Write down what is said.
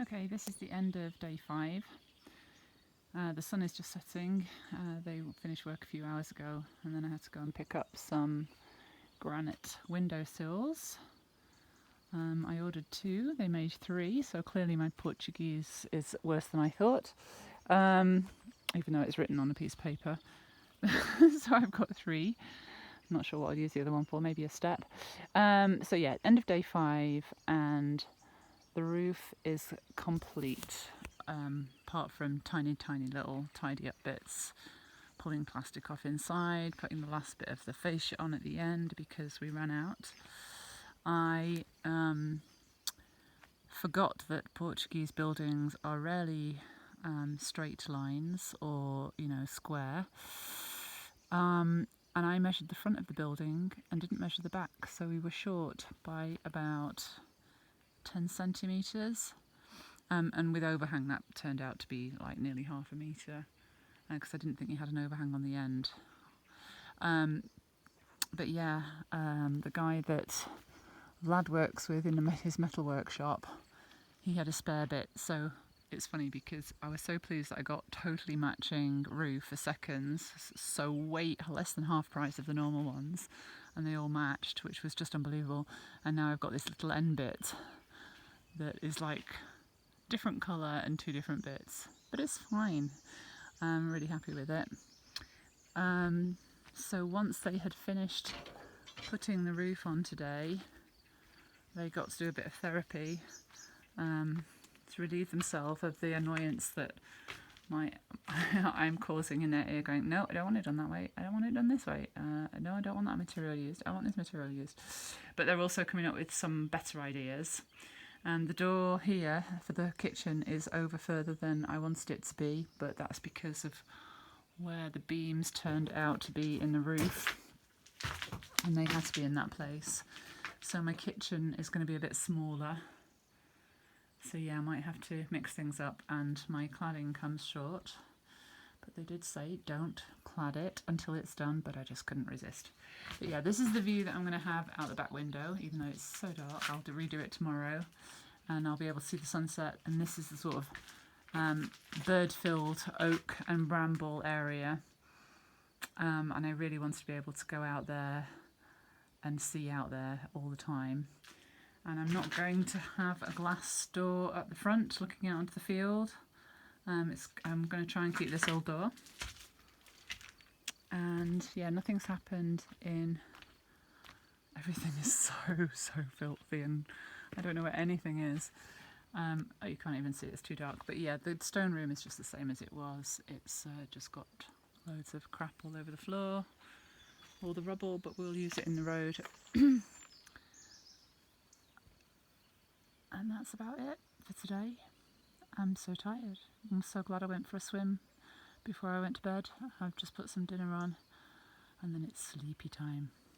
Okay, this is the end of day 5. The sun is just setting. They finished work a few hours ago, and then I had to go and pick up some granite windowsills. I ordered 2, they made 3, so clearly my Portuguese is worse than I thought, even though it's written on a piece of paper. So I've got 3. I'm not sure what I'll use the other one for, maybe a step. So yeah, end of day 5, and the roof is complete, apart from tiny little tidy up bits, pulling plastic off inside, putting the last bit of the fascia on at the end because we ran out. I forgot that Portuguese buildings are rarely straight lines or, square. And I measured the front of the building and didn't measure the back, so we were short by about 10 centimetres, and with overhang that turned out to be like nearly half a metre, because I didn't think he had an overhang on the end. But yeah, the guy that Vlad works with in his metal workshop, he had a spare bit, so it's funny because I was so pleased that I got totally matching roof for seconds, so less than half price of the normal ones, and they all matched, which was just unbelievable. And now I've got this little end bit that is like different colour and 2 different bits, but it's fine. I'm really happy with it. So once they had finished putting the roof on today, they got to do a bit of therapy to relieve themselves of the annoyance that I'm causing in their ear, going, no, I don't want it done that way, I don't want it done this way, no, I don't want that material used, I want this material used. But they're also coming up with some better ideas. And the door here for the kitchen is over further than I wanted it to be, but that's because of where the beams turned out to be in the roof, and they had to be in that place. So my kitchen is going to be a bit smaller. So yeah, I might have to mix things up, and my cladding comes short. But they did say don't clad it until it's done, but I just couldn't resist. But yeah, this is the view that I'm going to have out the back window, even though it's so dark. I'll redo it tomorrow, and I'll be able to see the sunset. And this is the sort of bird-filled oak and bramble area. And I really wanted to be able to go out there and see out there all the time. And I'm not going to have a glass door at the front looking out onto the field. I'm going to try and keep this old door. And yeah, nothing's happened everything is so filthy, and I don't know where anything is. Oh, you can't even see it, it's too dark. But yeah, the stone room is just the same as it was. It's just got loads of crap all over the floor, all the rubble, but we'll use it in the road. And that's about it for today. I'm so tired. I'm so glad I went for a swim before I went to bed. I've just put some dinner on, and then it's sleepy time.